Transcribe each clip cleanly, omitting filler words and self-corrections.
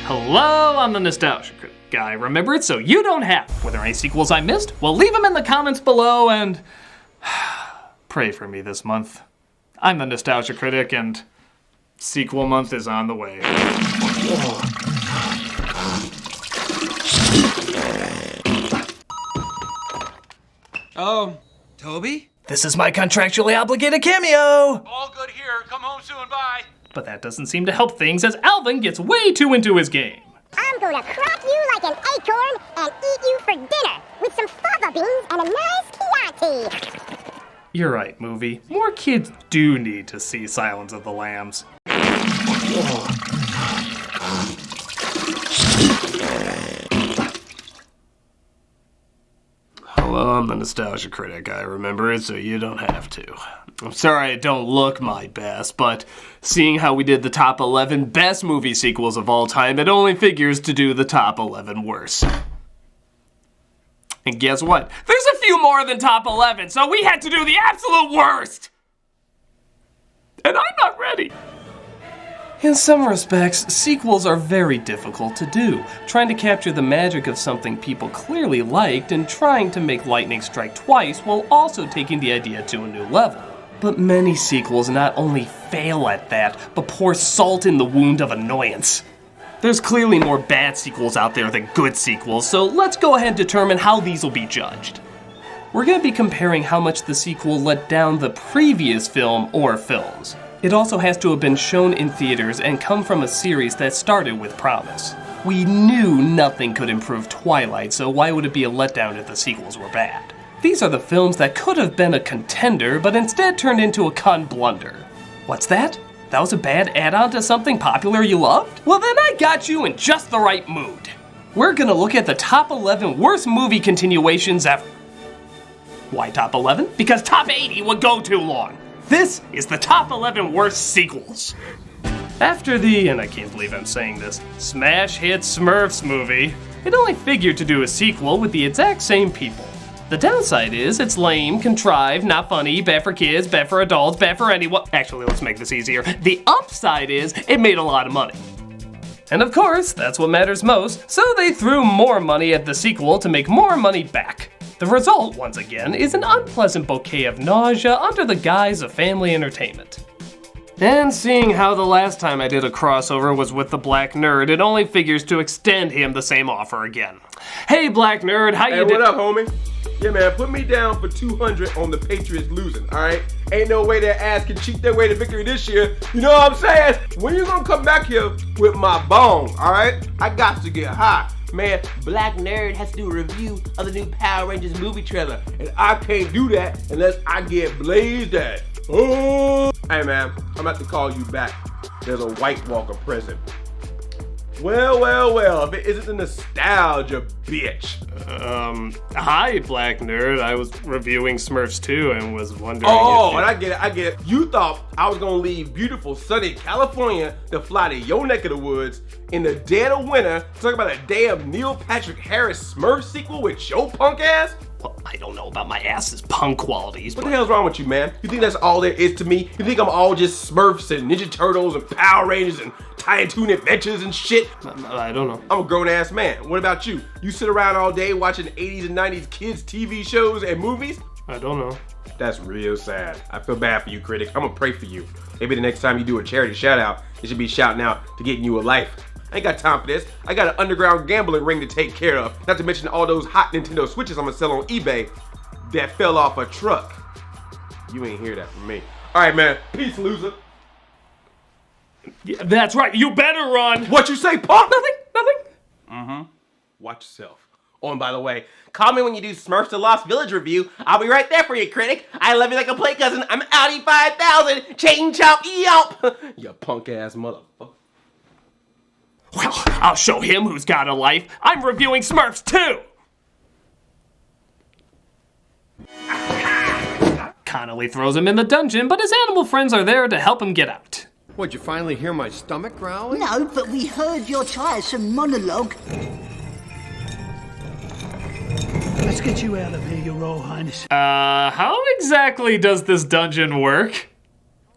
Hello, I'm the Nostalgia Critic guy. Remember it so you don't have. Were there any sequels I missed? Well, leave them in the comments below and pray for me this month. I'm the Nostalgia Critic and sequel month is on the way. Oh, Toby? This is my contractually obligated cameo! All good here. Come home soon. Bye. But that doesn't seem to help things as Alvin gets way too into his game. I'm gonna crack you like an acorn and eat you for dinner with some fava beans and a nice Chianti. You're right, movie. More kids do need to see Silence of the Lambs. Hello, I'm the Nostalgia Critic. I remember it so you don't have to. I'm sorry I don't look my best, but seeing how we did the top 11 best movie sequels of all time, it only figures to do the top 11 worst. And guess what? There's a few more than top 11, so we had to do the absolute worst! And I'm not ready. In some respects, sequels are very difficult to do, trying to capture the magic of something people clearly liked and trying to make lightning strike twice while also taking the idea to a new level. But many sequels not only fail at that, but pour salt in the wound of annoyance. There's clearly more bad sequels out there than good sequels, so let's go ahead and determine how these will be judged. We're going to be comparing how much the sequel let down the previous film or films. It also has to have been shown in theaters and come from a series that started with promise. We knew nothing could improve Twilight, so why would it be a letdown if the sequels were bad? These are the films that could have been a contender, but instead turned into a con blunder. What's that? That was a bad add-on to something popular you loved? Well then I got you in just the right mood. We're gonna look at the top 11 worst movie continuations ever. Why top 11? Because top 80 would go too long. This is the top 11 worst sequels. After the, and I can't believe I'm saying this, smash hit Smurfs movie, it only figured to do a sequel with the exact same people. The downside is it's lame, contrived, not funny, bad for kids, bad for adults, bad for anyone. Actually, let's make this easier. The upside is it made a lot of money. And of course, that's what matters most, so they threw more money at the sequel to make more money back. The result, once again, is an unpleasant bouquet of nausea under the guise of family entertainment. And seeing how the last time I did a crossover was with the Black Nerd, it only figures to extend him the same offer again. Hey Black Nerd, how you doing? Hey, what up, homie? Yeah, man, put me down for 200 on the Patriots losing, all right? Ain't no way their ass can cheat their way to victory this year. You know what I'm saying? When you gonna come back here with my bone, all right? I got to get high. Man, Black Nerd has to do a review of the new Power Rangers movie trailer, and I can't do that unless I get blazed at. Oh! Hey, man, I'm about to call you back. There's a White Walker present. Well, if it isn't the nostalgia, bitch. Hi, Black Nerd. I was reviewing Smurfs 2 and was wondering and I get it. You thought I was gonna leave beautiful sunny California to fly to your neck of the woods in the dead of winter to talk about a damn Neil Patrick Harris Smurf sequel with your punk ass? Well, I don't know about my ass's punk qualities, What but the hell's wrong with you, man? You think that's all there is to me? You think I'm all just Smurfs and Ninja Turtles and Power Rangers and Tiny Toon Adventures and shit? I don't know. I'm a grown-ass man. What about you? You sit around all day watching 80s and 90s kids TV shows and movies? I don't know. That's real sad. I feel bad for you, critic. I'm gonna pray for you. Maybe the next time you do a charity shout out, it should be shouting out to getting you a life. I ain't got time for this. I got an underground gambling ring to take care of. Not to mention all those hot Nintendo Switches I'm gonna sell on eBay that fell off a truck. You ain't hear that from me. All right, man. Peace, loser. Yeah, that's right. You better run. What you say, punk? Nothing. Watch yourself. Oh, and by the way, call me when you do Smurfs to Lost Village review. I'll be right there for you, critic. I love you like a play cousin. I'm Audi 5000. Chain chop yelp. You punk ass motherfucker. Well, I'll show him who's got a life. I'm reviewing Smurfs 2. Connolly throws him in the dungeon, but his animal friends are there to help him get out. What'd you finally hear my stomach growling? No, but we heard your tiresome monologue. Let's get you out of here, Your Royal Highness. How exactly does this dungeon work?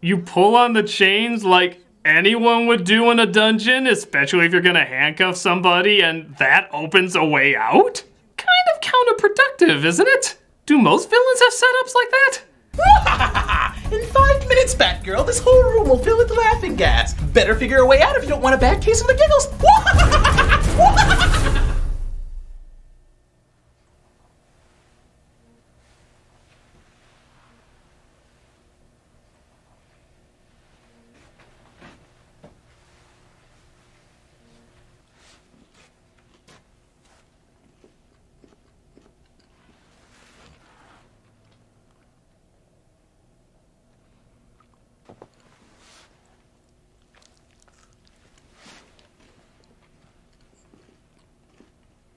You pull on the chains like anyone would do in a dungeon, especially if you're gonna handcuff somebody and that opens a way out? Kind of counterproductive, isn't it? Do most villains have setups like that? In 5 minutes, Batgirl, this whole room will fill with laughing gas. Better figure a way out if you don't want a bad case of the giggles.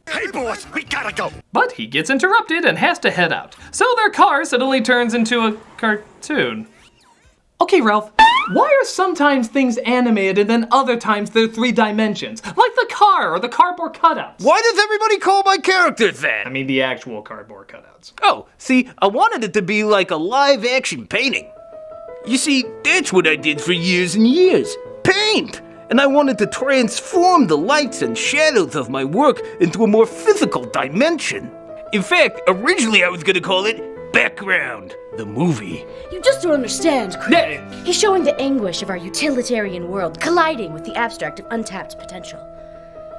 Hey, boss, we gotta go. But he gets interrupted and has to head out. So their car suddenly turns into a cartoon. Okay, Ralph, why are sometimes things animated and then other times they're 3 dimensions? Like the car or the cardboard cutouts. Why does everybody call my characters that? I mean the actual cardboard cutouts. Oh, see, I wanted it to be like a live-action painting. You see, that's what I did for years and years. Paint! And I wanted to transform the lights and shadows of my work into a more physical dimension. In fact, originally I was gonna call it Background, the movie. You just don't understand, Critic. He's showing the anguish of our utilitarian world colliding with the abstract of untapped potential.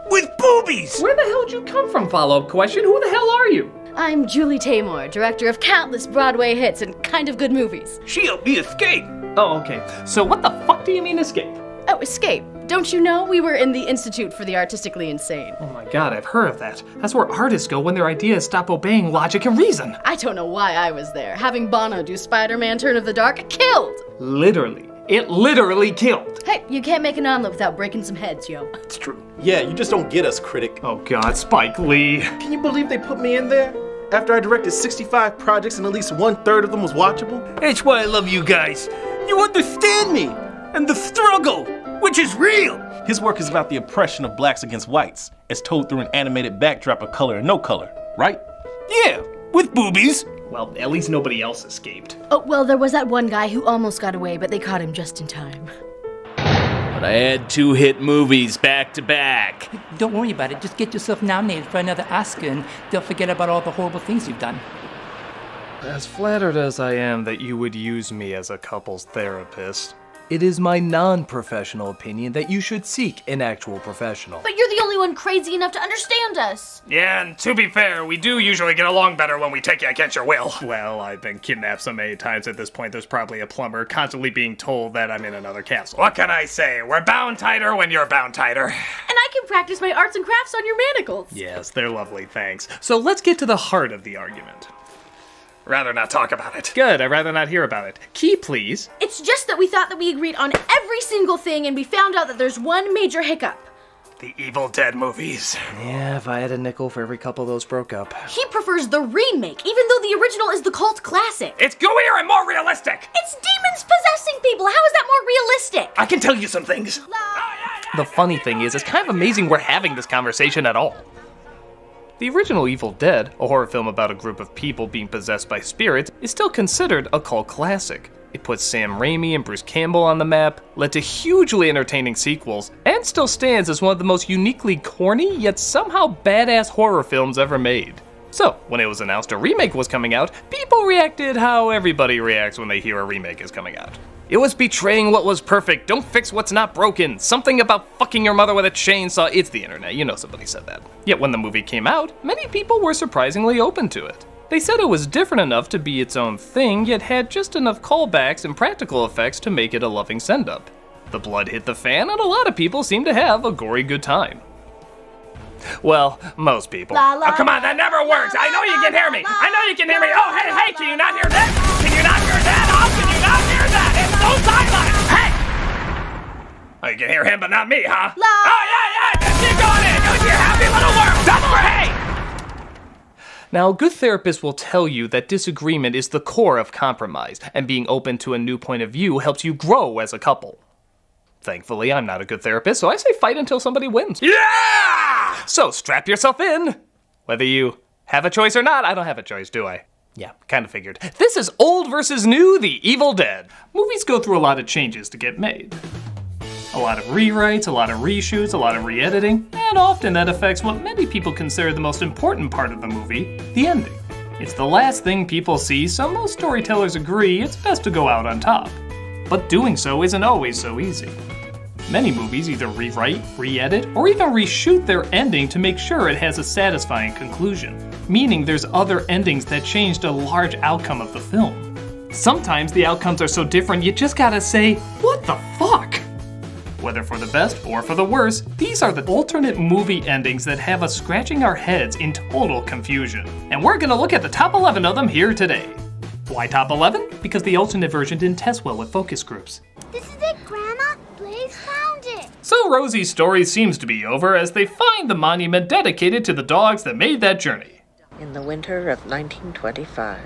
With boobies! Where the hell did you come from, follow-up question? Who the hell are you? I'm Julie Taymor, director of countless Broadway hits and kind of good movies. She helped me escape. Oh, okay. So what the fuck do you mean escape? Oh, escape. Don't you know we were in the Institute for the Artistically Insane? Oh my god, I've heard of that. That's where artists go when their ideas stop obeying logic and reason. I don't know why I was there. Having Bono do Spider-Man Turn of the Dark killed! Literally. It literally killed. Hey, you can't make an omelet without breaking some heads, yo. It's true. Yeah, you just don't get us, Critic. Oh god, Spike Lee. Can you believe they put me in there? After I directed 65 projects and at least 1/3 of them was watchable? That's why I love you guys. You understand me and the struggle, which is real. His work is about the oppression of blacks against whites, as told through an animated backdrop of color and no color, right? Yeah, with boobies. Well, at least nobody else escaped. Oh, well, there was that one guy who almost got away, but they caught him just in time. But I had 2 hit movies back to back. Don't worry about it. Just get yourself nominated for another Oscar and they'll forget about all the horrible things you've done. As flattered as I am that you would use me as a couples therapist, it is my non-professional opinion that you should seek an actual professional. But you're the only one crazy enough to understand us. Yeah, and to be fair, we do usually get along better when we take you against your will. Well, I've been kidnapped so many times at this point, there's probably a plumber constantly being told that I'm in another castle. What can I say? We're bound tighter when you're bound tighter. And I can practice my arts and crafts on your manacles. Yes, they're lovely, thanks. So let's get to the heart of the argument. Rather not talk about it. Good, I'd rather not hear about it. Key, please. It's just that we thought that we agreed on every single thing and we found out that there's one major hiccup. The Evil Dead movies. Yeah, if I had a nickel for every couple those broke up. He prefers the remake, even though the original is the cult classic. It's gooier and more realistic! It's demons possessing people! How is that more realistic? I can tell you some things. The funny thing is, it's kind of amazing we're having this conversation at all. The original Evil Dead, a horror film about a group of people being possessed by spirits, is still considered a cult classic. It put Sam Raimi and Bruce Campbell on the map, led to hugely entertaining sequels, and still stands as one of the most uniquely corny yet somehow badass horror films ever made. So, when it was announced a remake was coming out, people reacted how everybody reacts when they hear a remake is coming out. It was betraying what was perfect, don't fix what's not broken, something about fucking your mother with a chainsaw, it's the internet, you know somebody said that. Yet when the movie came out, many people were surprisingly open to it. They said it was different enough to be its own thing, yet had just enough callbacks and practical effects to make it a loving send-up. The blood hit the fan, and a lot of people seemed to have a gory good time. Well, most people. Oh, come on, that never works! I know you can hear me! I know you can hear me! Oh, hey, can you not hear that? Can you not hear that? Oh, can you not hear that? It's so silent! Hey! Oh, you can hear him, but not me, huh? Oh, yeah, just keep going in! Go to your happy little world! That's for hey! Now, a good therapist will tell you that disagreement is the core of compromise, and being open to a new point of view helps you grow as a couple. Thankfully, I'm not a good therapist, so I say fight until somebody wins. Yeah! So strap yourself in. Whether you have a choice or not, I don't have a choice, do I? Yeah, kind of figured. This is old versus new, The Evil Dead. Movies go through a lot of changes to get made. A lot of rewrites, a lot of reshoots, a lot of re-editing, and often that affects what many people consider the most important part of the movie, the ending. It's the last thing people see, so most storytellers agree it's best to go out on top. But doing so isn't always so easy. Many movies either rewrite, re-edit, or even reshoot their ending to make sure it has a satisfying conclusion, meaning there's other endings that changed a large outcome of the film. Sometimes the outcomes are so different you just gotta say, what the fuck? Whether for the best or for the worse, these are the alternate movie endings that have us scratching our heads in total confusion. And we're gonna look at the top 11 of them here today. Why top 11? Because the alternate version didn't test well with focus groups. This is it, Grandma. Blaze found it. So Rosie's story seems to be over as they find the monument dedicated to the dogs that made that journey. In the winter of 1925.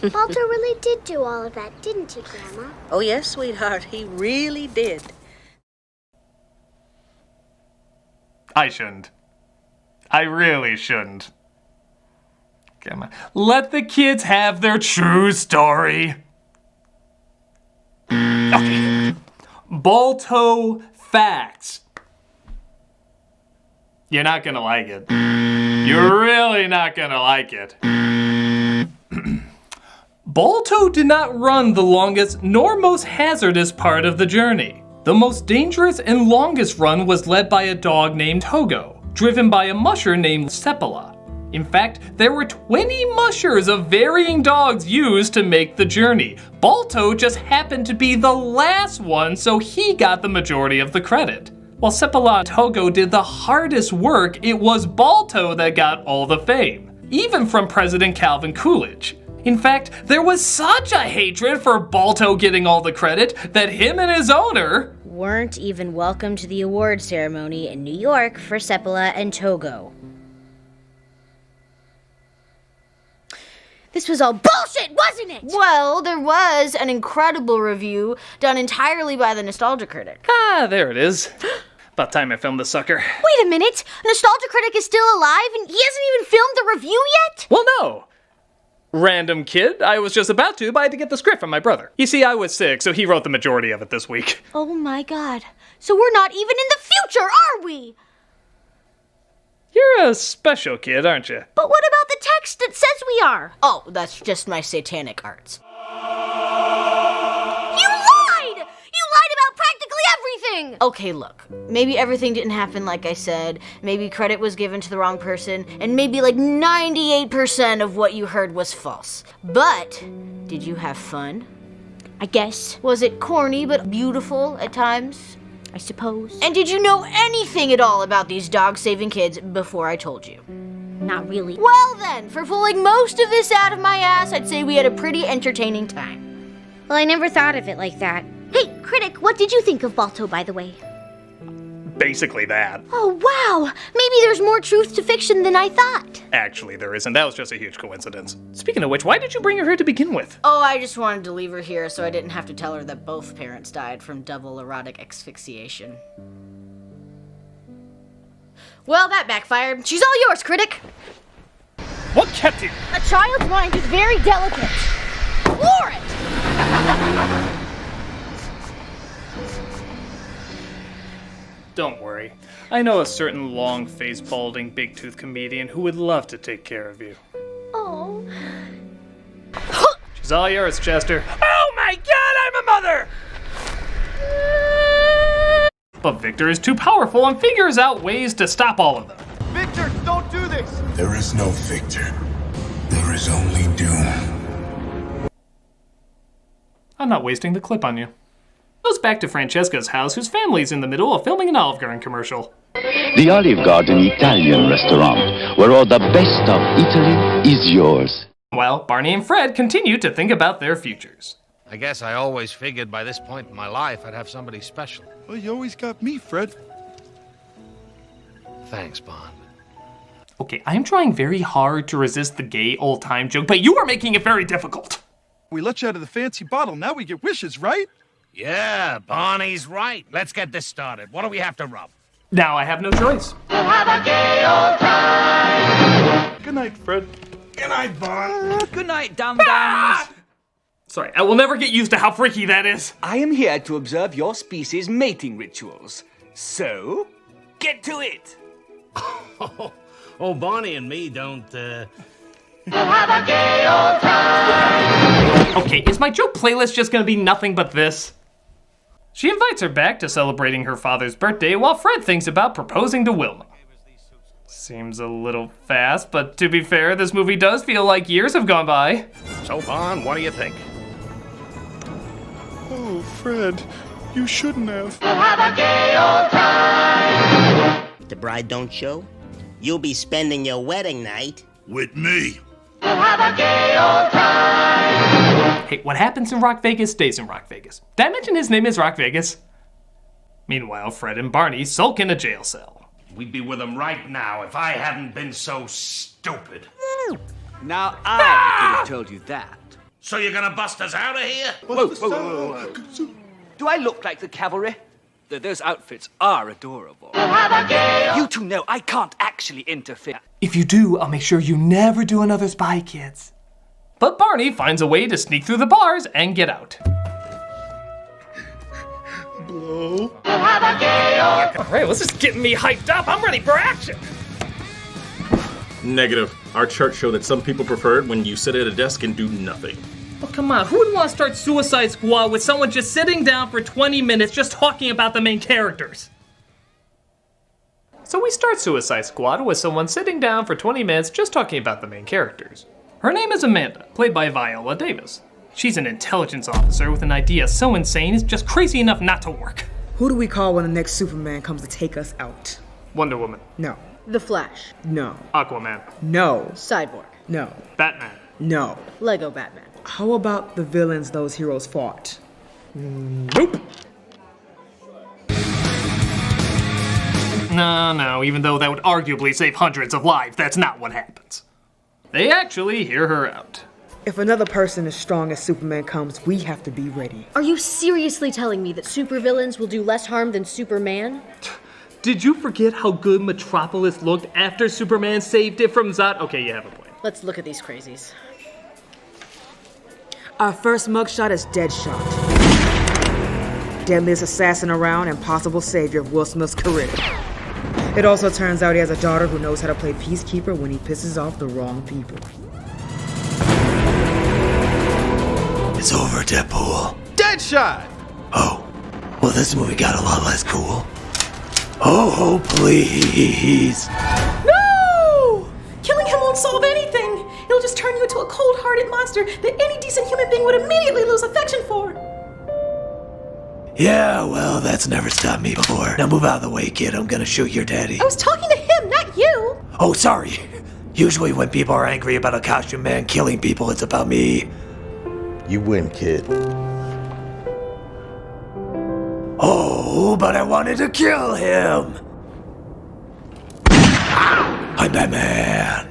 Walter really did do all of that, didn't he, Grandma? Oh yes, sweetheart, he really did. I shouldn't. I really shouldn't. Come on. Let the kids have their true story. Okay. Balto facts. You're not gonna like it. You're really not gonna like it. Balto did not run the longest nor most hazardous part of the journey. The most dangerous and longest run was led by a dog named Togo, driven by a musher named Seppala. In fact, there were 20 mushers of varying dogs used to make the journey. Balto just happened to be the last one, so he got the majority of the credit. While Seppala and Togo did the hardest work, it was Balto that got all the fame, even from President Calvin Coolidge. In fact, there was such a hatred for Balto getting all the credit that him and his owner weren't even welcome to the award ceremony in New York for Seppala and Togo. This was all bullshit, wasn't it? Well, there was an incredible review done entirely by the Nostalgia Critic. Ah, there it is. About time I filmed the sucker. Wait a minute! Nostalgia Critic is still alive and he hasn't even filmed the review yet? Well, no. Random kid. I was just about to, but I had to get the script from my brother. You see, I was sick, so he wrote the majority of it this week. Oh my god. So we're not even in the future, are we? You're a special kid, aren't you? But what about the text that says we are? Oh, that's just my satanic arts. You lied! You lied about practically everything! Okay, look. Maybe everything didn't happen like I said. Maybe credit was given to the wrong person. And maybe like 98% of what you heard was false. But, did you have fun? I guess. Was it corny but beautiful at times? I suppose. And did you know anything at all about these dogs saving kids before I told you? Not really. Well then, for pulling most of this out of my ass, I'd say we had a pretty entertaining time. Well, I never thought of it like that. Hey, Critic, what did you think of Balto, by the way? Basically that. Oh, wow! Maybe there's more truth to fiction than I thought. Actually, there isn't. That was just a huge coincidence. Speaking of which, why did you bring her here to begin with? Oh, I just wanted to leave her here so I didn't have to tell her that both parents died from double erotic asphyxiation. Well, that backfired. She's all yours, Critic. What kept you? A child's mind is very delicate. Floor it! Don't worry. I know a certain long-faced, balding, big-toothed comedian who would love to take care of you. Oh. She's all yours, Chester. Oh my god, I'm a mother! But Victor is too powerful and figures out ways to stop all of them. Victor, don't do this! There is no Victor. There is only doom. I'm not wasting the clip on you. Goes back to Francesca's house, whose family's in the middle of filming an Olive Garden commercial. The Olive Garden Italian restaurant, where all the best of Italy is yours. While Barney and Fred continue to think about their futures. I guess I always figured by this point in my life I'd have somebody special. Well, you always got me, Fred. Thanks, Bond. Okay, I'm trying very hard to resist the gay old-time joke, but you are making it very difficult. We let you out of the fancy bottle, now we get wishes, right? Yeah, Barney's right. Let's get this started. What do we have to rub? Now I have no choice. We'll have a gay old time. Good night, Fred. Good night, Bond. Good night, dum-dums. Sorry, I will never get used to how freaky that is. I am here to observe your species' mating rituals. So, get to it! Oh, Barney and me don't, Okay, is my joke playlist just gonna be nothing but this? She invites her back to celebrating her father's birthday while Fred thinks about proposing to Wilma. Seems a little fast, but to be fair, this movie does feel like years have gone by. So, Bon, what do you think? Oh, Fred, you shouldn't have. If the bride don't show, you'll be spending your wedding night with me. Hey, what happens in Rock Vegas stays in Rock Vegas. Did I mention his name is Rock Vegas? Meanwhile, Fred and Barney sulk in a jail cell. We'd be with them right now if I hadn't been so stupid. Now I could have told you that. So you're gonna bust us out of here? Whoa. Do I look like the cavalry? Those outfits are adorable. You two know I can't actually interfere. If you do, I'll make sure you never do another Spy Kids. But Barney finds a way to sneak through the bars and get out. Blow. Alright, this is getting me hyped up. I'm ready for action. Negative. Our charts show that some people prefer it when you sit at a desk and do nothing. Oh, come on. Who would want to start Suicide Squad with someone just sitting down for 20 minutes just talking about the main characters? So we start Suicide Squad with someone sitting down for 20 minutes just talking about the main characters. Her name is Amanda, played by Viola Davis. She's an intelligence officer with an idea so insane it's just crazy enough not to work. Who do we call when the next Superman comes to take us out? Wonder Woman. No. The Flash. No. Aquaman. No. Cyborg. No. Batman. No. Lego Batman. How about the villains those heroes fought? Nope. No, even though that would arguably save hundreds of lives, that's not what happens. They actually hear her out. If another person as strong as Superman comes, we have to be ready. Are you seriously telling me that supervillains will do less harm than Superman? Did you forget how good Metropolis looked after Superman saved it from Zod? Okay, you have a point. Let's look at these crazies. Our first mugshot is Deadshot. Deadliest assassin around and possible savior of Will Smith's career. It also turns out he has a daughter who knows how to play peacekeeper when he pisses off the wrong people. It's over, Deadpool. Deadshot! Oh, well, this movie got a lot less cool. Oh, please. No! Killing him won't solve anything. It'll just turn you into a cold-hearted monster that any decent human being would immediately lose affection for. Yeah, well, that's never stopped me before. Now move out of the way, kid. I'm gonna shoot your daddy. I was talking to him, not you. Oh, sorry. Usually when people are angry about a costume man killing people, it's about me. You win, kid. Oh, but I wanted to kill him. I'm Batman.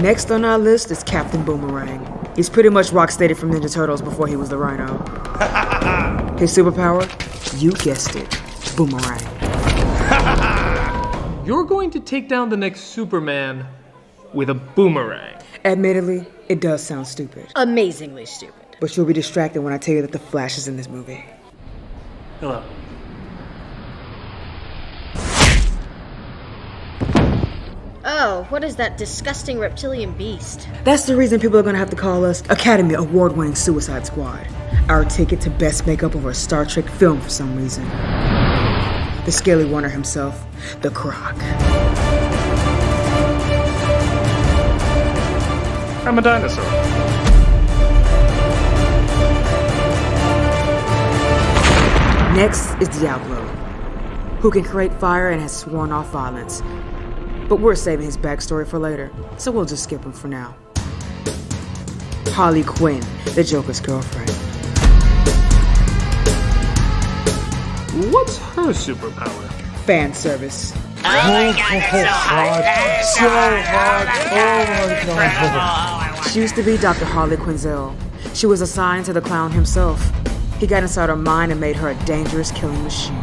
Next on our list is Captain Boomerang. He's pretty much rock-stated from Ninja Turtles before he was the Rhino. His superpower? You guessed it. Boomerang. You're going to take down the next Superman with a boomerang. Admittedly, it does sound stupid. Amazingly stupid. But you'll be distracted when I tell you that the Flash is in this movie. Hello. Oh, what is that disgusting reptilian beast? That's the reason people are gonna have to call us Academy Award-winning Suicide Squad. Our ticket to best makeup of a Star Trek film for some reason. The scaly wonder himself, the Croc. I'm a dinosaur. Next is Diablo, who can create fire and has sworn off violence. But we're saving his backstory for later, so we'll just skip him for now. Harley Quinn, the Joker's girlfriend. What's her superpower? Fan service. So hot. Oh my god. She used to be Dr. Harley Quinzel. She was assigned to the clown himself. He got inside her mind and made her a dangerous killing machine.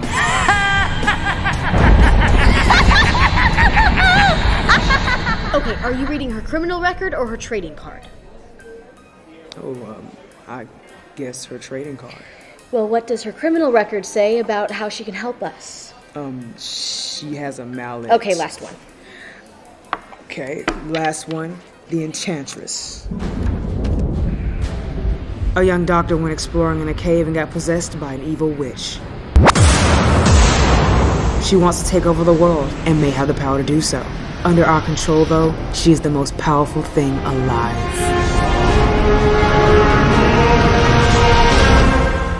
Okay, are you reading her criminal record or her trading card? Oh, Guess her trading card. Well, what does her criminal record say about how she can help us? She has a mallet. Okay, last one. Okay, last one. The Enchantress. A young doctor went exploring in a cave and got possessed by an evil witch. She wants to take over the world and may have the power to do so. Under our control, though, she is the most powerful thing alive.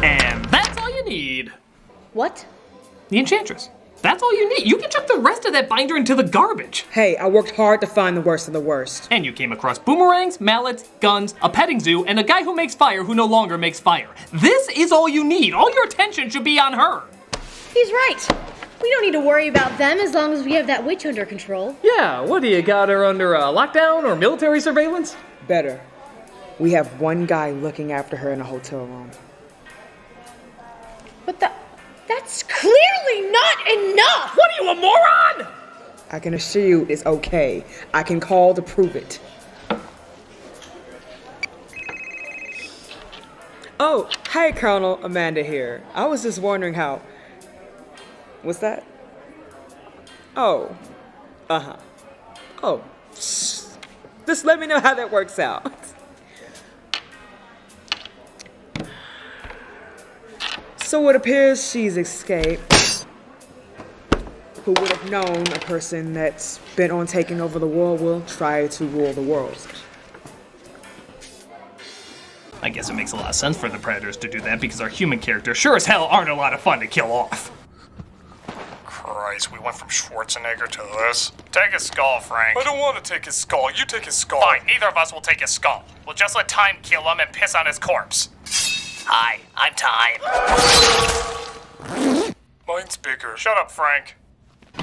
And that's all you need. What? The Enchantress. That's all you need. You can chuck the rest of that binder into the garbage. Hey, I worked hard to find the worst of the worst. And you came across boomerangs, mallets, guns, a petting zoo, and a guy who makes fire who no longer makes fire. This is all you need. All your attention should be on her. He's right. We don't need to worry about them as long as we have that witch under control. Yeah, what do you got her under lockdown or military surveillance? Better. We have one guy looking after her in a hotel room. But that's clearly not enough! What are you, a moron? I can assure you it's okay. I can call to prove it. Oh, hey Colonel, Amanda here. I was just wondering how... What's that? Oh. Uh-huh. Oh. Just let me know how that works out. So it appears she's escaped. Who would have known a person that's bent on taking over the world will try to rule the world? I guess it makes a lot of sense for the Predators to do that because our human characters sure as hell aren't a lot of fun to kill off. Christ, we went from Schwarzenegger to this. Take his skull, Frank. I don't want to take his skull. You take his skull. Fine, neither of us will take his skull. We'll just let time kill him and piss on his corpse. Hi, I'm Time. Mine's bigger. Shut up, Frank.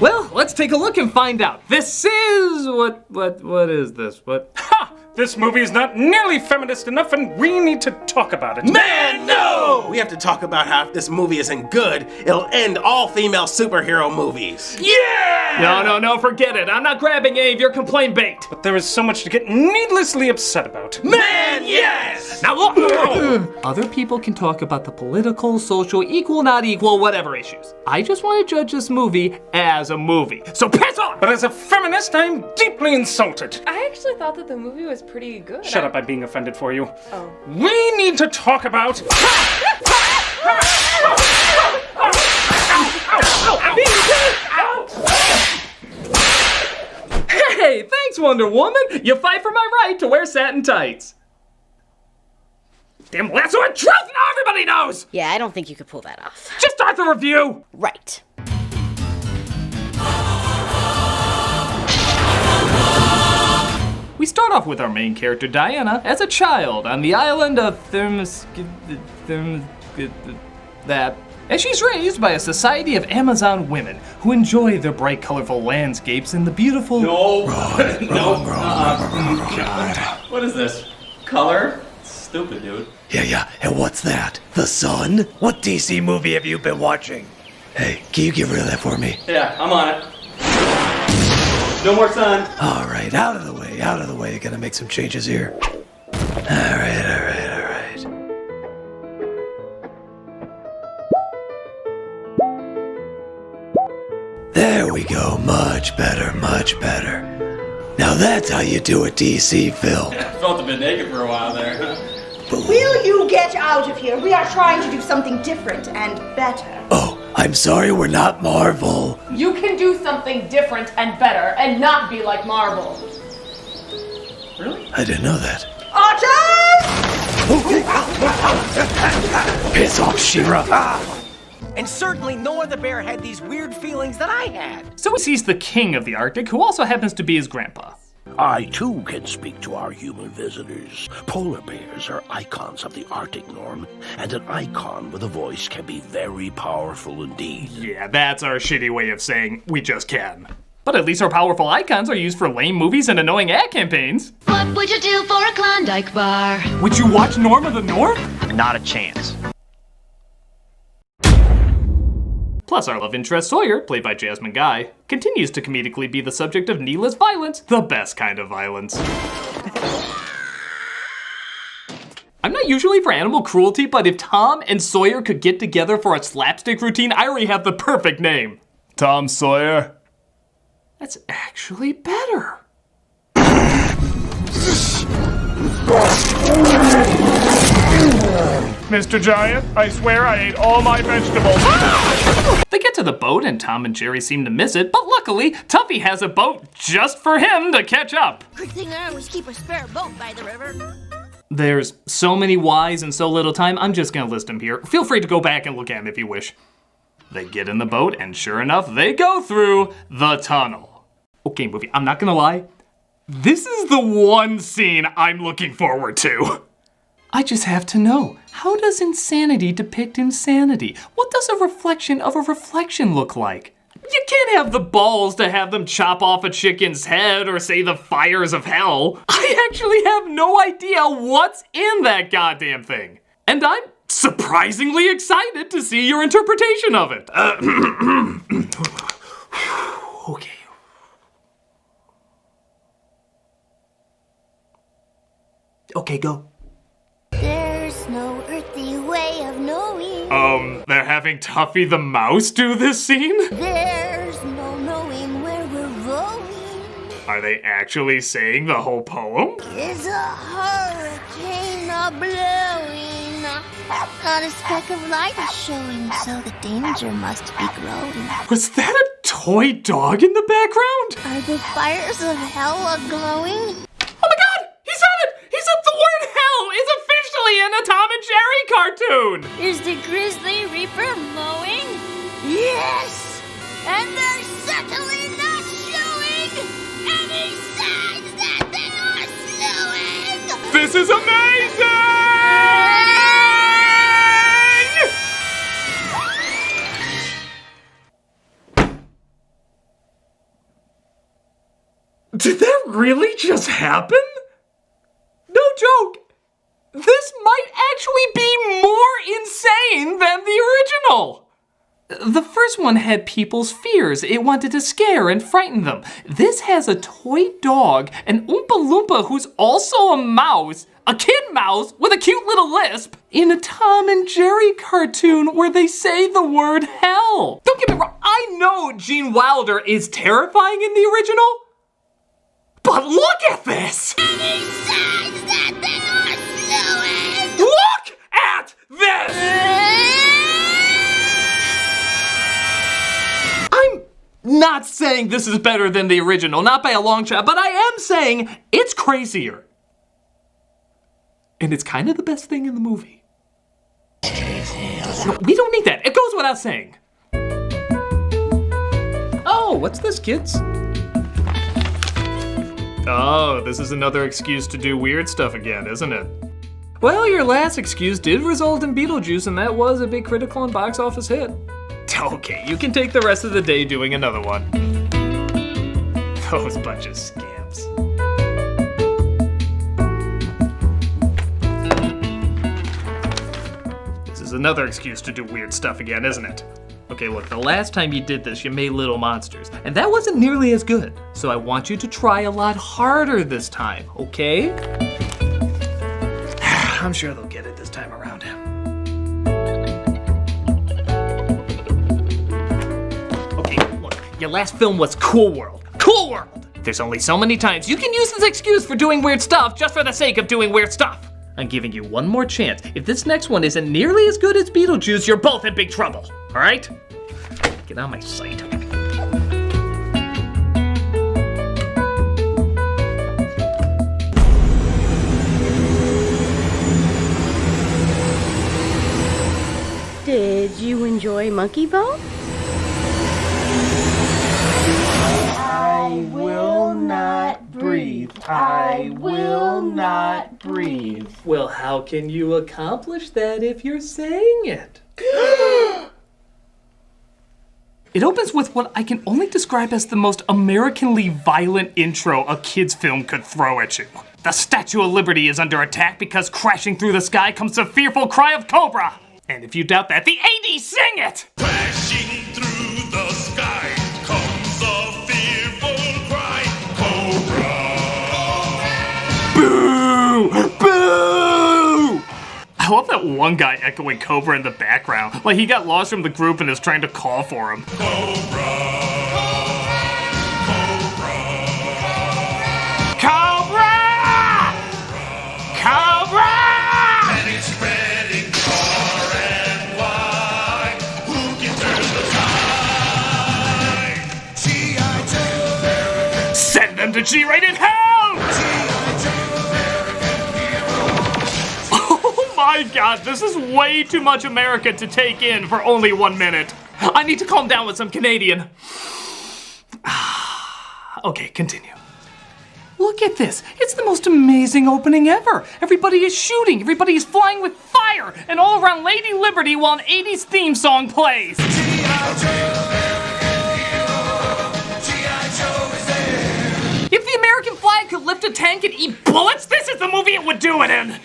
Well, let's take a look and find out. This is... What is this? What? Ha! This movie is not nearly feminist enough and we need to talk about it. Man, no! We have to talk about how if this movie isn't good, it'll end all female superhero movies. Yeah! No, forget it. I'm not grabbing any of your complaint bait. But there is so much to get needlessly upset about. Man, yes! Now look! Other people can talk about the political, social, equal, not equal, whatever issues. I just want to judge this movie as a movie. So piss off! But as a feminist, I'm deeply insulted. I actually thought that the movie was pretty good. Shut up, I'm being offended for you. Oh. We need to talk about... Hey, thanks, Wonder Woman. You fight for my right to wear satin tights. Damn lasso of truth, now everybody knows! Yeah, I don't think you could pull that off. Just start the review! Right. We start off with our main character, Diana, as a child on the island of that. And she's raised by a society of Amazon women who enjoy their bright, colorful landscapes and the beautiful... Wrong. God. What is this? Color? Stupid, dude. Yeah. And what's that? The sun? What DC movie have you been watching? Hey, can you get rid of that for me? Yeah, I'm on it. No more sun. All right, out of the way. Gotta make some changes here. All right. There we go. Much better. Now that's how you do a DC film. I felt a bit naked for a while there. Will you get out of here? We are trying to do something different and better. Oh, I'm sorry, we're not Marvel. You can do something different and better and not be like Marvel. Really? I didn't know that. Archers! Piss off, She-Ra. And certainly no other bear had these weird feelings that I had. So he sees the king of the Arctic, who also happens to be his grandpa. I, too, can speak to our human visitors. Polar bears are icons of the Arctic norm, and an icon with a voice can be very powerful indeed. Yeah, that's our shitty way of saying we just can. But at least our powerful icons are used for lame movies and annoying ad campaigns. What would you do for a Klondike bar? Would you watch Norm of the North? Not a chance. Plus, our love interest Sawyer, played by Jasmine Guy, continues to comedically be the subject of needless violence, the best kind of violence. I'm not usually for animal cruelty, but if Tom and Sawyer could get together for a slapstick routine, I already have the perfect name. Tom Sawyer? That's actually better. Mr. Giant, I swear I ate all my vegetables. They get to the boat and Tom and Jerry seem to miss it, but luckily, Tuffy has a boat just for him to catch up. Good thing I always keep a spare boat by the river. There's so many whys and so little time, I'm just gonna list them here. Feel free to go back and look at them if you wish. They get in the boat, and sure enough, they go through the tunnel. Okay, movie, I'm not gonna lie. This is the one scene I'm looking forward to. I just have to know, how does insanity depict insanity? What does a reflection of a reflection look like? You can't have the balls to have them chop off a chicken's head or say the fires of hell. I actually have no idea what's in that goddamn thing. And I'm surprisingly excited to see your interpretation of it. Okay. Okay, go. There's no earthly way of knowing. They're having Tuffy the mouse do this scene? There's no knowing where we're going. Are they actually saying the whole poem? Is a hurricane a-blowing? Not a speck of light is showing, so the danger must be growing. Was that a toy dog in the background? Are the fires of hell a-glowing? Oh my god! He said it! He said the word hell is officially in a Tom and Jerry cartoon! Is the Grizzly Reaper mowing? Yes! And they're certainly not showing any signs that they are slowing! This is amazing! Did that really just happen? No joke. This might actually be more insane than the original. The first one had people's fears. It wanted to scare and frighten them. This has a toy dog, an Oompa Loompa who's also a mouse, a kid mouse with a cute little lisp, in a Tom and Jerry cartoon where they say the word hell. Don't get me wrong, I know Gene Wilder is terrifying in the original, but look at this! Any signs that they are slowing! Look at this! I'm not saying this is better than the original, not by a long shot, but I am saying it's crazier. And it's kind of the best thing in the movie. No, we don't need that. It goes without saying. Oh, what's this, kids? Oh, this is another excuse to do weird stuff again, isn't it? Well, your last excuse did result in Beetlejuice, and that was a big critical and box office hit. Okay, you can take the rest of the day doing another one. Those bunch of scamps. This is another excuse to do weird stuff again, isn't it? Okay, look, the last time you did this, you made little monsters, and that wasn't nearly as good. So I want you to try a lot harder this time, okay? I'm sure they'll get it this time around. Okay, look, your last film was Cool World. Cool World! There's only so many times you can use this excuse for doing weird stuff just for the sake of doing weird stuff. I'm giving you one more chance. If this next one isn't nearly as good as Beetlejuice, you're both in big trouble. All right? Get on my sight. Did you enjoy Monkey Bone? I will not breathe. I will not breathe. Well, how can you accomplish that if you're saying it? It opens with what I can only describe as the most Americanly violent intro a kid's film could throw at you. The Statue of Liberty is under attack because crashing through the sky comes the fearful cry of Cobra. And if you doubt that, the 80s sing it! Crashing through the sky comes a fearful cry, Cobra! Boo! Boo! love that one guy echoing Cobra in the background. Like he got lost from the group and is trying to call for him. And it's spreading far and wide. Who can turn the tide? G.I. Joe. Send them to G-rated hell! Oh my god, this is way too much America to take in for only 1 minute. I need to calm down with some Canadian. Okay, continue. Look at this. It's the most amazing opening ever. Everybody is shooting, everybody is flying with fire, and all around Lady Liberty while an 80s theme song plays. If the American flag could lift a tank and eat bullets, this is the movie it would do it in.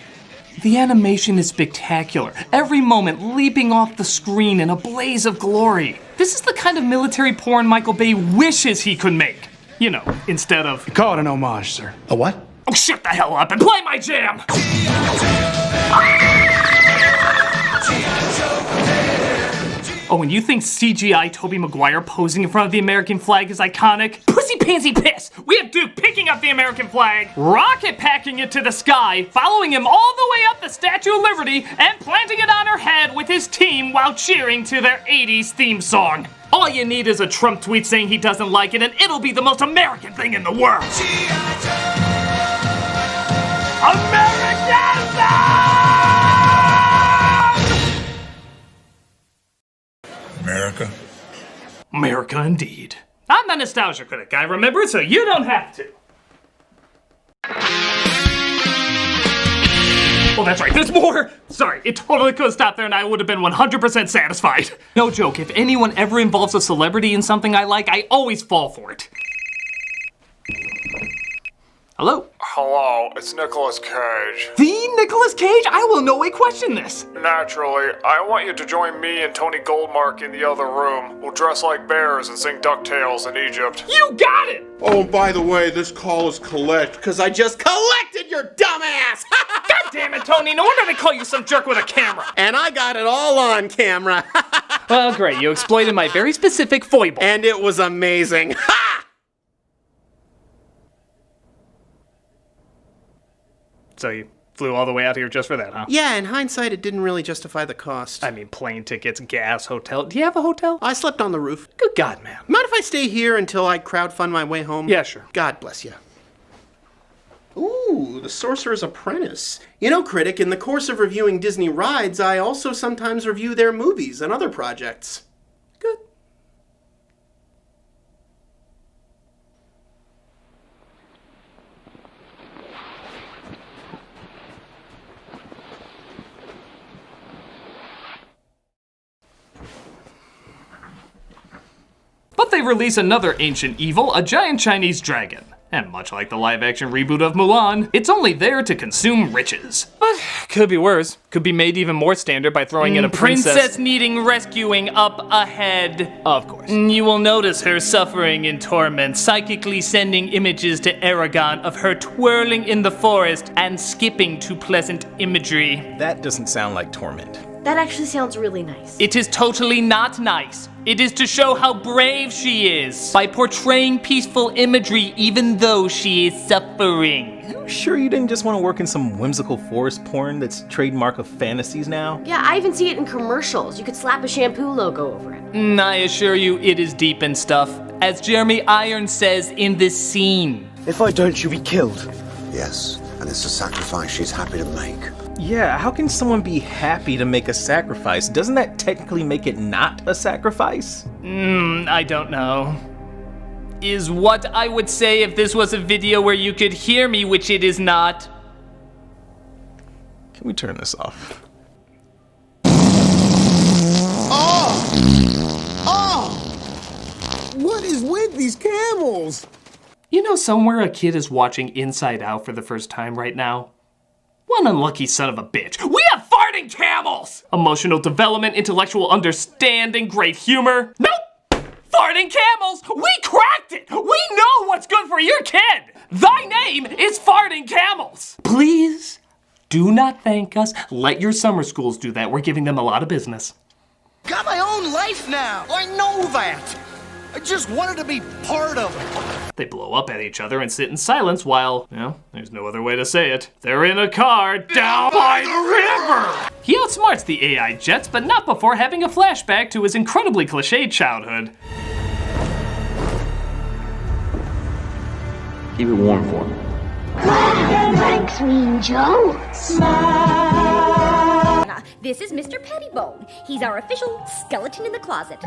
The animation is spectacular, every moment leaping off the screen in a blaze of glory. This is the kind of military porn Michael Bay wishes he could make. You know, instead of... Call it an homage, sir. A what? Oh, shut the hell up and play my jam! Oh, and you think CGI Tobey Maguire posing in front of the American flag is iconic? Pussy pansy piss! We have Duke picking up the American flag, rocket packing it to the sky, following him all the way up the Statue of Liberty, and planting it on her head with his team while cheering to their 80s theme song. All you need is a Trump tweet saying he doesn't like it, and it'll be the most American thing in the world. America? America indeed. I'm the Nostalgia Critic, I remember, so you don't have to. Oh, that's right, there's more! Sorry, it totally could have stopped there and I would have been 100% satisfied. No joke, if anyone ever involves a celebrity in something I like, I always fall for it. Hello? Hello, it's Nicolas Cage. The Nicolas Cage? I will no way question this. Naturally, I want you to join me and Tony Goldmark in the other room. We'll dress like bears and sing DuckTales in Egypt. You got it! Oh, by the way, this call is collect, because I just collected your dumbass! God damn it, Tony, no wonder they call you some jerk with a camera. And I got it all on camera. Well, great, you exploited my very specific foible. And it was amazing. Ha! So you flew all the way out here just for that, huh? Yeah, in hindsight, it didn't really justify the cost. I mean, plane tickets, gas, hotel. Do you have a hotel? I slept on the roof. Good God, man. Mind if I stay here until I crowdfund my way home? Yeah, sure. God bless you. Ooh, The Sorcerer's Apprentice. You know, Critic, in the course of reviewing Disney rides, I also sometimes review their movies and other projects. Good. But they release another ancient evil, a giant Chinese dragon. And much like the live-action reboot of Mulan, it's only there to consume riches. But could be worse. Could be made even more standard by throwing in a princess needing rescuing up ahead. Of course. You will notice her suffering in torment, psychically sending images to Aragon of her twirling in the forest and skipping to pleasant imagery. That doesn't sound like torment. That actually sounds really nice. It is totally not nice. It is to show how brave she is by portraying peaceful imagery even though she is suffering. You sure you didn't just want to work in some whimsical forest porn that's trademark of fantasies now? Yeah, I even see it in commercials. You could slap a shampoo logo over it. I assure you it is deep in stuff. As Jeremy Irons says in this scene. If I don't, she'll be killed. Yes, and it's a sacrifice she's happy to make. Yeah, how can someone be happy to make a sacrifice? Doesn't that technically make it not a sacrifice? I don't know. Is what I would say if this was a video where you could hear me, which it is not. Can we turn this off? Oh! Oh! What is with these camels? You know somewhere a kid is watching Inside Out for the first time right now? One unlucky son of a bitch. We have farting camels! Emotional development, intellectual understanding, great humor. Nope! Farting camels! We cracked it! We know what's good for your kid! Thy name is Farting Camels! Please Do not thank us. Let your summer schools do that. We're giving them a lot of business. Got my own life now. I know that. I just wanted to be part of it. They blow up at each other and sit in silence while, there's no other way to say it, they're in a car down by the river! He outsmarts the AI jets, but not before having a flashback to his incredibly cliched childhood. Keep it warm for me. Maxine Jones. This is Mr. Pettibone. He's our official skeleton in the closet.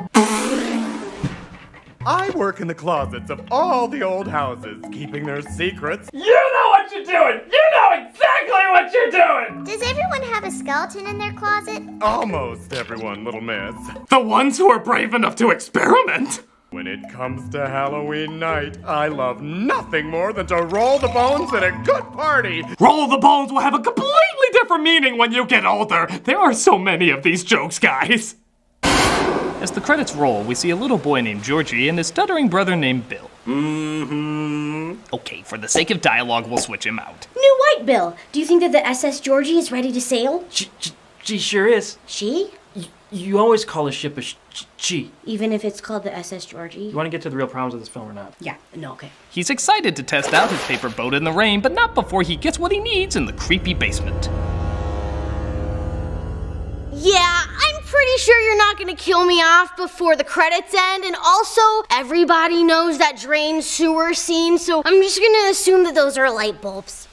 I work in the closets of all the old houses, keeping their secrets. You know what you're doing! You know exactly what you're doing! Does everyone have a skeleton in their closet? Almost everyone, little miss. The ones who are brave enough to experiment! When it comes to Halloween night, I love nothing more than to roll the bones at a good party. Roll the bones will have a completely different meaning when you get older. There are so many of these jokes, guys. As the credits roll, we see a little boy named Georgie and his stuttering brother named Bill. Okay, for the sake of dialogue, we'll switch him out. New White Bill, do you think that the SS Georgie is ready to sail? She sure is. She? You always call a ship a she. Even if it's called the SS Georgie? You want to get to the real problems of this film or not? Yeah, no, okay. He's excited to test out his paper boat in the rain, but not before he gets what he needs in the creepy basement. Yeah, I'm pretty sure you're not gonna kill me off before the credits end, and also, everybody knows that drain sewer scene, so I'm just gonna assume that those are light bulbs.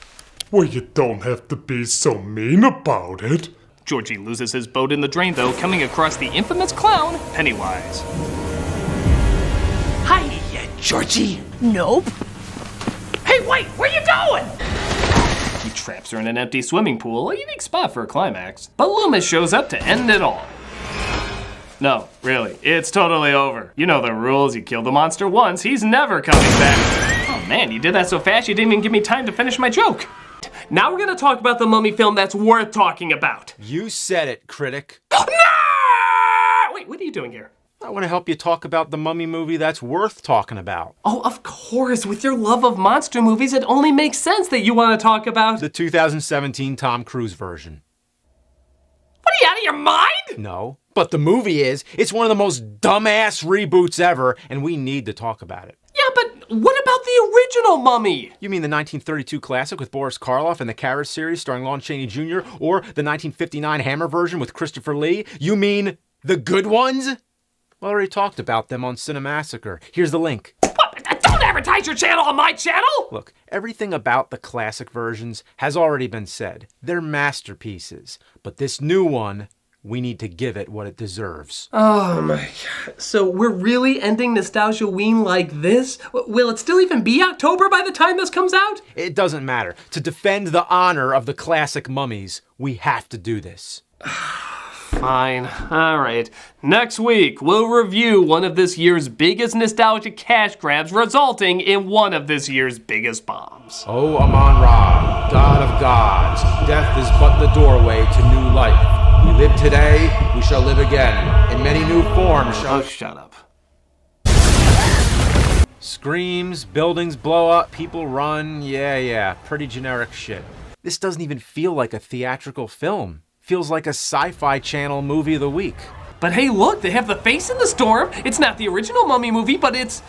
Well, you don't have to be so mean about it. Georgie loses his boat in the drain, though, coming across the infamous clown, Pennywise. Hiya, Georgie. Nope. Hey, wait, where you going? He traps her in an empty swimming pool, a unique spot for a climax. But Loomis shows up to end it all. No, really, it's totally over. You know the rules, you kill the monster once, he's never coming back. Oh man, you did that so fast you didn't even give me time to finish my joke. Now we're gonna talk about the Mummy film that's worth talking about. You said it, critic. No! Wait, what are you doing here? I want to help you talk about the Mummy movie that's worth talking about. Oh, of course. With your love of monster movies, it only makes sense that you want to talk about the 2017 Tom Cruise version. What are you, out of your mind? No, but the movie is. It's one of the most dumbass reboots ever, and we need to talk about it. Yeah, but what about the original Mummy? You mean the 1932 classic with Boris Karloff and the Carriage series starring Lon Chaney Jr., or the 1959 Hammer version with Christopher Lee? You mean the good ones? Well, I already talked about them on Cinemassacre. Here's the link. What? Don't advertise your channel on my channel! Look, everything about the classic versions has already been said. They're masterpieces. But this new one, we need to give it what it deserves. Oh my god. So we're really ending Nostalgia-ween like this? Will it still even be October by the time this comes out? It doesn't matter. To defend the honor of the classic mummies, we have to do this. Fine. All right. Next week, we'll review one of this year's biggest nostalgia cash grabs, resulting in one of this year's biggest bombs. Oh, Amon-Ra, God of gods, death is but the doorway to new life. We live today, we shall live again. In many new forms shall... Oh, shut up. Screams, buildings blow up, people run, yeah, pretty generic shit. This doesn't even feel like a theatrical film. Feels like a Sci-Fi Channel movie of the week. But hey, look, they have the face in the storm. It's not the original Mummy movie, but it's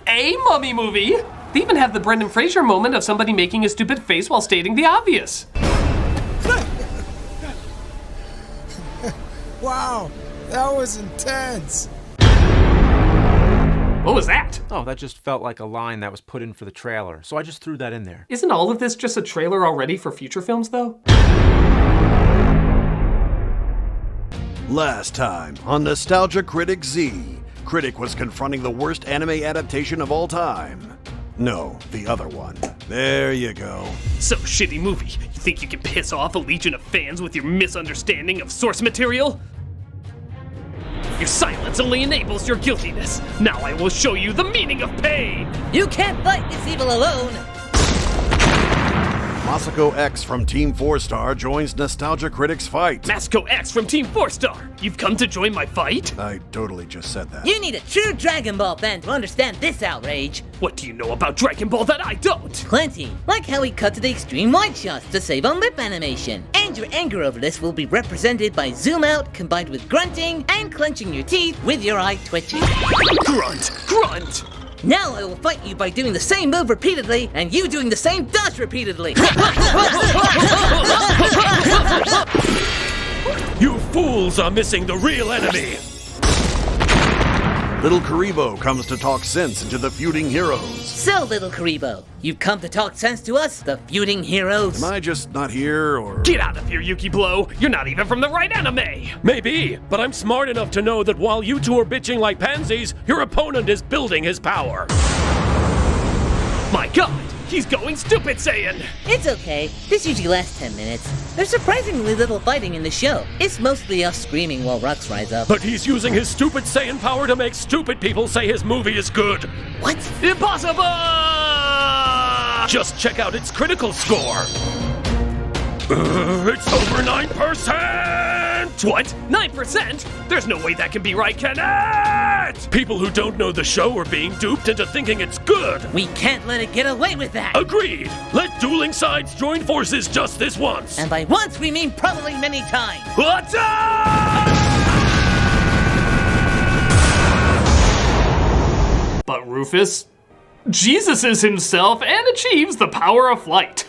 a Mummy movie. They even have the Brendan Fraser moment of somebody making a stupid face while stating the obvious. Wow, that was intense. What was that? Oh, that just felt like a line that was put in for the trailer, so I just threw that in there. Isn't all of this just a trailer already for future films, though? Last time on Nostalgia Critic Z, Critic was confronting the worst anime adaptation of all time. No, the other one. There you go. So, shitty movie. You think you can piss off a legion of fans with your misunderstanding of source material? Your silence only enables your guiltiness. Now I will show you the meaning of pain. You can't fight this evil alone. Masako X from Team 4-Star joins Nostalgia Critic's fight. Masako X from Team 4-Star, you've come to join my fight? I totally just said that. You need a true Dragon Ball fan to understand this outrage. What do you know about Dragon Ball that I don't? Plenty. Like how he cut to the extreme wide shots to save on lip animation. And your anger over this will be represented by zoom out combined with grunting and clenching your teeth with your eye twitching. Grunt! Grunt! Now I will fight you by doing the same move repeatedly, and you doing the same dodge repeatedly. You fools are missing the real enemy. Little Karibo comes to talk sense into the feuding heroes. So, Little Karibo, you've come to talk sense to us, the feuding heroes? Am I just not here, or...? Get out of here, Yuki Blow! You're not even from the right anime! Maybe, but I'm smart enough to know that while you two are bitching like pansies, your opponent is building his power. My god! He's going Stupid Saiyan! It's okay. This usually lasts 10 minutes. There's surprisingly little fighting in the show. It's mostly us screaming while rocks rise up. But he's using his Stupid Saiyan power to make stupid people say his movie is good. What? Impossible! Just check out its critical score. It's over 9%! What? 9%? There's no way that can be right, can it? People who don't know the show are being duped into thinking it's good. We can't let it get away with that. Agreed. Let dueling sides join forces just this once. And by once, we mean probably many times. What's up? But Rufus, Jesus is himself and achieves the power of flight.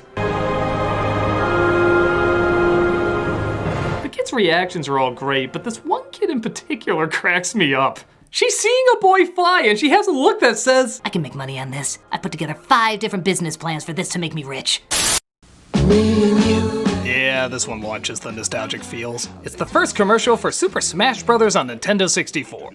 The kids' reactions are all great, but this one kid in particular cracks me up. She's seeing a boy fly and she has a look that says, I can make money on this. I put together 5 different business plans for this to make me rich. Yeah, this one launches the nostalgic feels. It's the first commercial for Super Smash Bros. On Nintendo 64.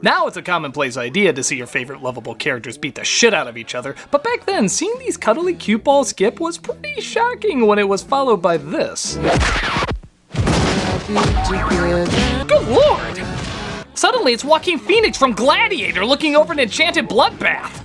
Now it's a commonplace idea to see your favorite lovable characters beat the shit out of each other, but back then, seeing these cuddly cute balls skip was pretty shocking when it was followed by this. Good lord! Suddenly it's Joaquin Phoenix from Gladiator looking over an enchanted bloodbath.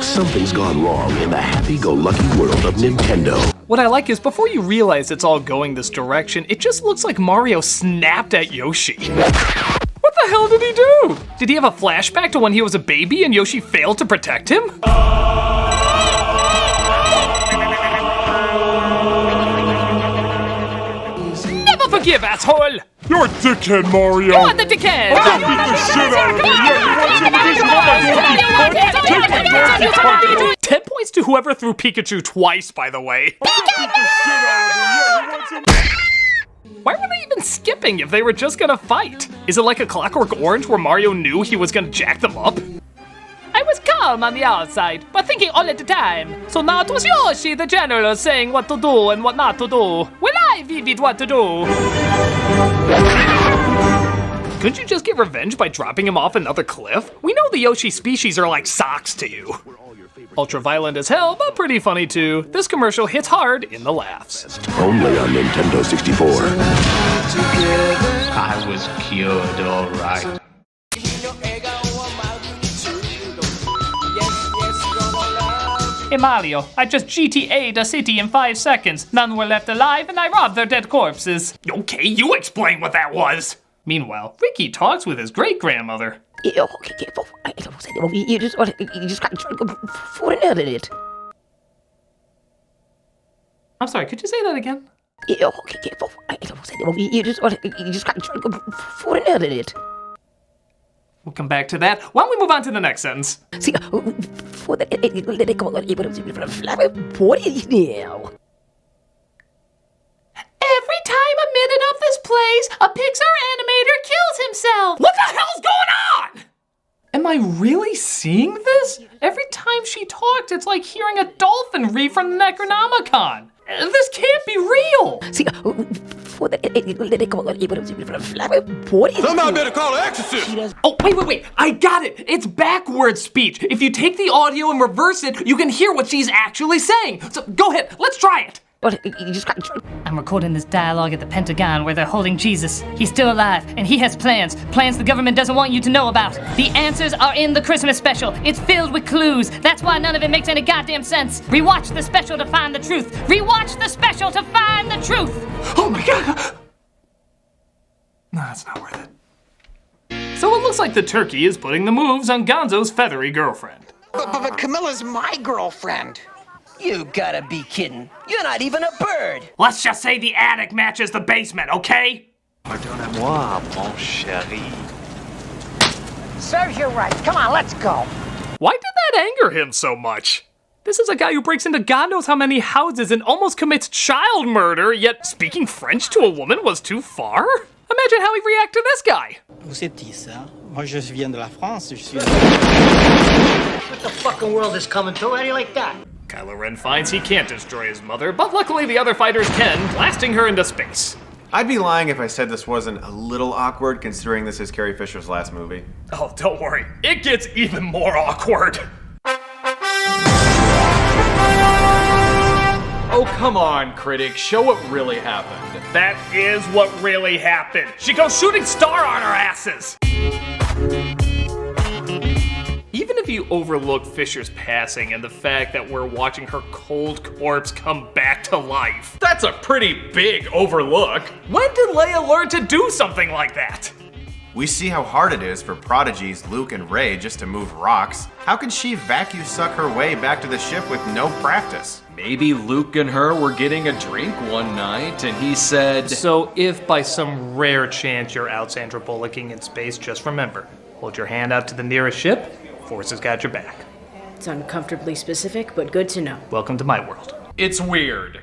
Something's gone wrong in the happy-go-lucky world of Nintendo. What I like is before you realize it's all going this direction, it just looks like Mario snapped at Yoshi. What the hell did he do? Did he have a flashback to when he was a baby and Yoshi failed to protect him? Never forgive, asshole! You're a dickhead, Mario! You're the dickhead! I'll beat the shit out of you! Yeah, you want some 10 points to whoever threw Pikachu twice, by the way. Why were they even skipping if they were just gonna fight? Is it like a Clockwork Orange where Mario knew he was gonna jack them up? I was calm on the outside, but thinking all at the time. So now it was Yoshi, the general, saying what to do and what not to do. Well, I vivid what to do. Couldn't you just get revenge by dropping him off another cliff? We know the Yoshi species are like socks to you. Ultra violent as hell, but pretty funny too. This commercial hits hard in the laughs. Only on Nintendo 64. I was cured, alright. Hey Mario, I just GTA'd a city in 5 seconds. None were left alive and I robbed their dead corpses. Okay, you explain what that was. Meanwhile, Ricky talks with his great-grandmother. You just got for an it. I'm sorry, could you say that again? You just got for an it. We'll come back to that. Why don't we move on to the next sentence? See, for the what is now? Every time a minute of this plays, a Pixar animator kills himself. What the hell's going on? Am I really seeing this? Every time she talked, it's like hearing a dolphin read from the Necronomicon. This can't be real. See, for the what is somebody better call an exorcist. Oh, wait. I got it. It's backwards speech. If you take the audio and reverse it, you can hear what she's actually saying. So go ahead, let's try it. But you just got... I'm recording this dialogue at the Pentagon where they're holding Jesus. He's still alive, and he has plans. Plans the government doesn't want you to know about. The answers are in the Christmas special. It's filled with clues. That's why none of it makes any goddamn sense. Rewatch the special to find the truth. Rewatch the special to find the truth. Oh my god! No, that's not worth it. So it looks like the turkey is putting the moves on Gonzo's feathery girlfriend. But Camilla's my girlfriend. You gotta be kidding. You're not even a bird. Let's just say the attic matches the basement, okay? Pardonne-moi, mon chéri. Serves you right. Come on, let's go. Why did that anger him so much? This is a guy who breaks into God knows how many houses and almost commits child murder, yet speaking French to a woman was too far? Imagine how he'd react to this guy. Où c'est-il ça? Moi, je viens de la France. Je suis... What the fucking world is coming to? How do you like that? Kylo Ren finds he can't destroy his mother, but luckily the other fighters can, blasting her into space. I'd be lying if I said this wasn't a little awkward, considering this is Carrie Fisher's last movie. Oh, don't worry. It gets even more awkward. Oh, come on, Critic. Show what really happened. That is what really happened. She goes shooting star on our asses. Even if you overlook Fisher's passing and the fact that we're watching her cold corpse come back to life. That's a pretty big overlook. When did Leia learn to do something like that? We see how hard it is for prodigies Luke and Rey just to move rocks. How could she vacuum suck her way back to the ship with no practice? Maybe Luke and her were getting a drink one night and he said... So if by some rare chance you're out Sandra Bullocking in space, just remember, hold your hand out to the nearest ship. Force has got your back. It's uncomfortably specific, but good to know. Welcome to my world. It's weird.